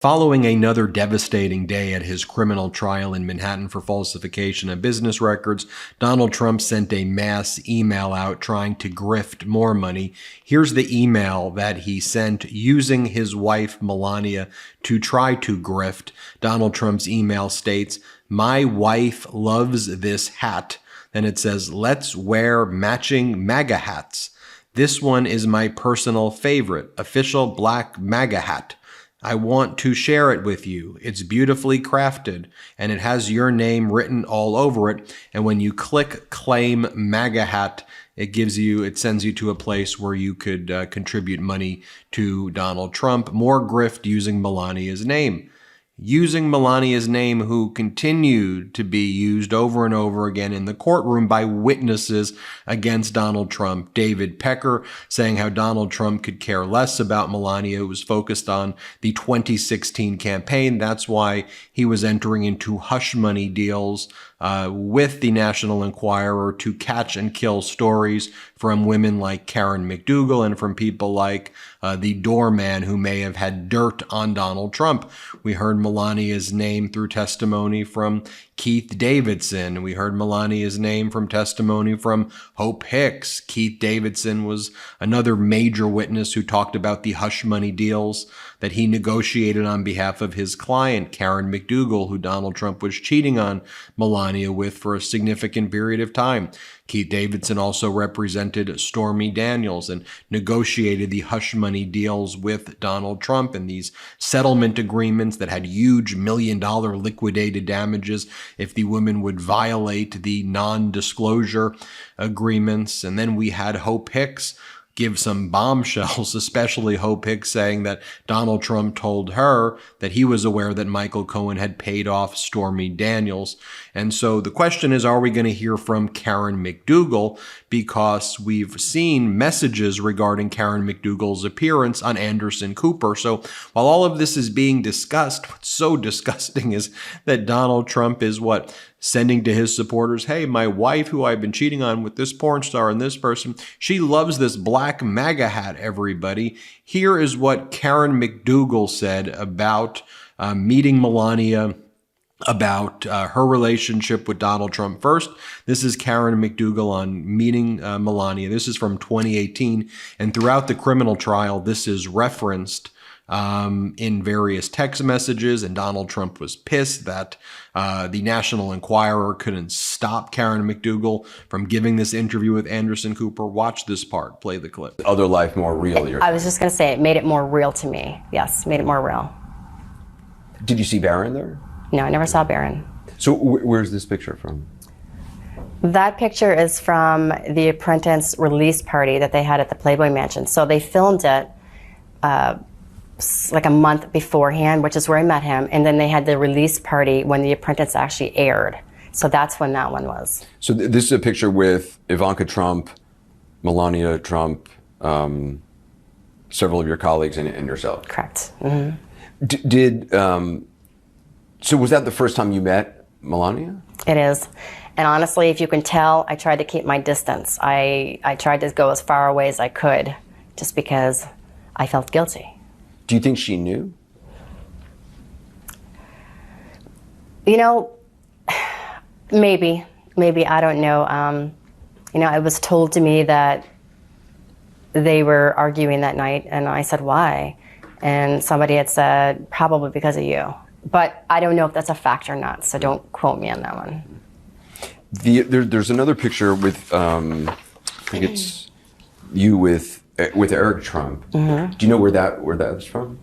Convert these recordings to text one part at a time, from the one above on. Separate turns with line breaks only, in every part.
Following another devastating day at his criminal trial in Manhattan for falsification of business records, Donald Trump sent a mass email out trying to grift more money. Here's the email that he sent using his wife, Melania, to try to grift. Donald Trump's email states, "My wife loves this hat." Then it says, "Let's wear matching MAGA hats. This one is my personal favorite, official black MAGA hat. I want to share it with you. It's beautifully crafted and it has your name written all over it. And when you click claim MAGA hat, it sends you to a place where you could contribute money to Donald Trump. More grift using Melania's name. Using Melania's name, who continued to be used over and over again in the courtroom by witnesses against Donald Trump. David Pecker saying how Donald Trump could care less about Melania, who was focused on the 2016 campaign. That's why he was entering into hush money deals with the National Enquirer to catch and kill stories from women like Karen McDougall and from people like the doorman who may have had dirt on Donald Trump. We heard Melania's name through testimony from Keith Davidson. We heard Melania's name from testimony from Hope Hicks. Keith Davidson was another major witness who talked about the hush money deals that he negotiated on behalf of his client, Karen McDougall, who Donald Trump was cheating on Melania with for a significant period of time. Keith Davidson also represented Stormy Daniels and negotiated the hush money deals with Donald Trump and these settlement agreements that had huge $1 million liquidated damages if the woman would violate the non-disclosure agreements. And then we had Hope Hicks give some bombshells, especially Hope Hicks saying that Donald Trump told her that he was aware that Michael Cohen had paid off Stormy Daniels. And so the question is, are we going to hear from Karen McDougall? Because we've seen messages regarding Karen McDougall's appearance on Anderson Cooper. So while all of this is being discussed, what's so disgusting is that Donald Trump is sending to his supporters, hey, my wife, who I've been cheating on with this porn star and this person, she loves this black MAGA hat, everybody. Here is what Karen McDougall said about meeting Melania, about her relationship with Donald Trump. First, this is Karen McDougall on meeting Melania. This is from 2018. And throughout the criminal trial, this is referenced in various text messages, and Donald Trump was pissed that the National Enquirer couldn't stop Karen McDougall from giving this interview with Anderson Cooper. Watch this part. Play the clip.
Other life more real.
I was just going to say, it made it more real to me. Yes, made it more real.
Did you see Barron there?
No, I never saw Barron.
So where's this picture from?
That picture is from the Apprentice release party that they had at the Playboy Mansion. So they filmed it like a month beforehand, which is where I met him. And then they had the release party when The Apprentice actually aired. So that's when that one was. So
this is a picture with Ivanka Trump, Melania Trump, several of your colleagues and yourself.
Correct. Mm-hmm.
So was that the first time you met Melania?
It is. And honestly, if you can tell, I tried to keep my distance. I tried to go as far away as I could just because I felt guilty.
Do you think she knew?
You know, maybe, I don't know. It was told to me that they were arguing that night, and I said, why? And somebody had said, probably because of you. But I don't know if that's a fact or not, so don't quote me on that one.
There's another picture with, I think it's you with Eric Trump. Mm-hmm. Do you know where that's from?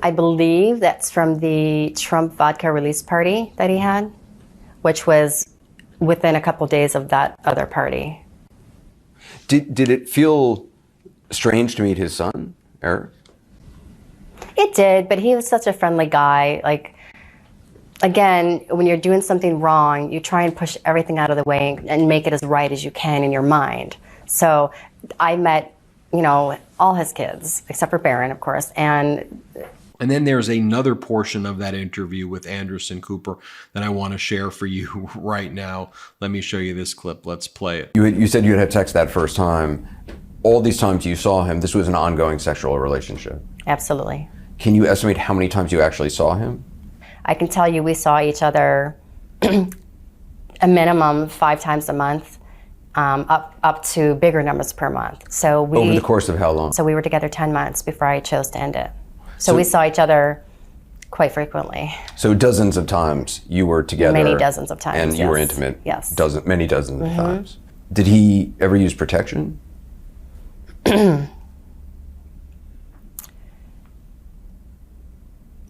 I believe that's from the Trump vodka release party that he had, which was within a couple days of that other party.
Did it feel strange to meet his son, Eric?
It did, but he was such a friendly guy. Like, again, when you're doing something wrong, you try and push everything out of the way and make it as right as you can in your mind. So I met, all his kids, except for Barron, of course. And
then there's another portion of that interview with Anderson Cooper that I want to share for you right now. Let me show you this clip. Let's play it.
You said you had sex that first time. All these times you saw him, this was an ongoing sexual relationship.
Absolutely.
Can you estimate how many times you actually saw him?
I can tell you we saw each other a minimum 5 times a month, up to bigger numbers per month. So
Over the course of how long?
So we were together 10 months before I chose to end it. So we saw each other quite frequently.
So dozens of times you were together.
Many dozens of times,
And you were
yes.
intimate.
Yes.
Many dozens of times. Did he ever use protection?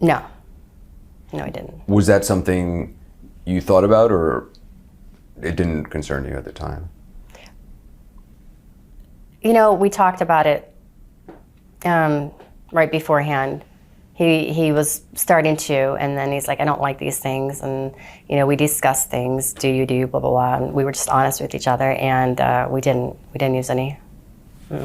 No. No, he didn't.
Was that something you thought about, or it didn't concern you at the time?
You know, we talked about it right beforehand. He was starting to, and then he's like, I don't like these things, and you know, we discussed things. Do you, blah blah blah, and we were just honest with each other, and we didn't use any.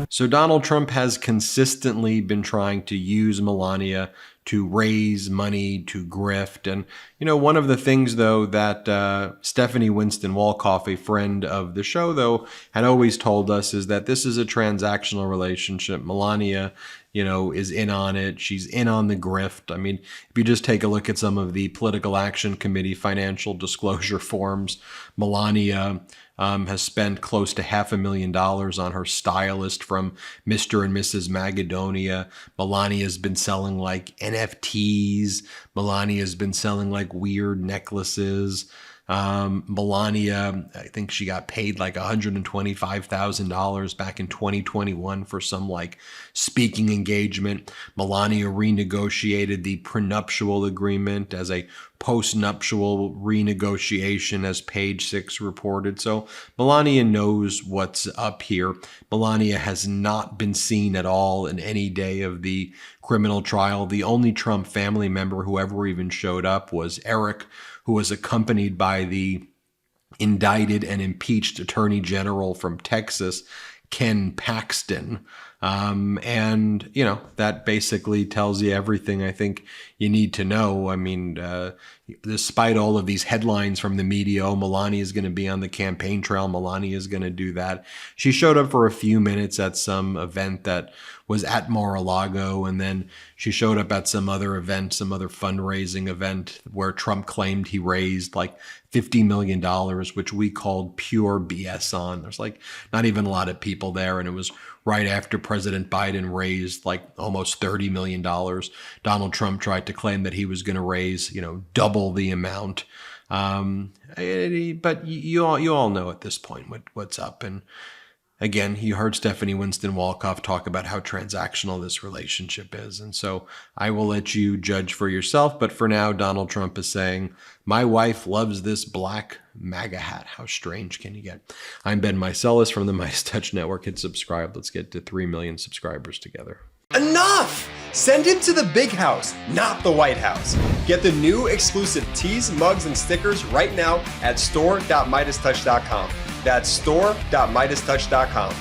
So Donald Trump has consistently been trying to use Melania to raise money, to grift. And, you know, one of the things, though, that Stephanie Winston Wolkoff, a friend of the show, though, had always told us is that this is a transactional relationship. Melania, you know, is in on it. She's in on the grift. I mean, if you just take a look at some of the Political Action Committee financial disclosure forms, Melania has spent close to $500,000 on her stylist from Mr. and Mrs. Macedonia. Melania has been selling like NFTs. Melania has been selling like weird necklaces. Melania, I think she got paid like $125,000 back in 2021 for some like speaking engagement. Melania renegotiated the prenuptial agreement as a post-nuptial renegotiation, as Page 6 reported. So Melania knows what's up here. Melania has not been seen at all in any day of the criminal trial. The only Trump family member who ever even showed up was Eric, who was accompanied by the indicted and impeached Attorney General from Texas, Ken Paxton. And, you know, that basically tells you everything I think you need to know. I mean, despite all of these headlines from the media, oh, Melania is going to be on the campaign trail, Melania is going to do that. She showed up for a few minutes at some event that was at Mar-a-Lago, and then she showed up at some other event, some other fundraising event where Trump claimed he raised like $50 million, which we called pure BS on. There's like not even a lot of people there, and it was right after President Biden raised like almost $30 million. Donald Trump tried to claim that he was going to raise, you know, double the amount. But you all know at this point what's up. And again, you heard Stephanie Winston Wolkoff talk about how transactional this relationship is. And so I will let you judge for yourself. But for now, Donald Trump is saying, my wife loves this black MAGA hat. How strange can you get? I'm Ben Meiselas from the MeidasTouch Network. Hit subscribe. Let's get to 3 million subscribers together.
Enough! Send him to the big house, not the White House. Get the new exclusive tees, mugs, and stickers right now at store.MeidasTouch.com. That's store.MeidasTouch.com.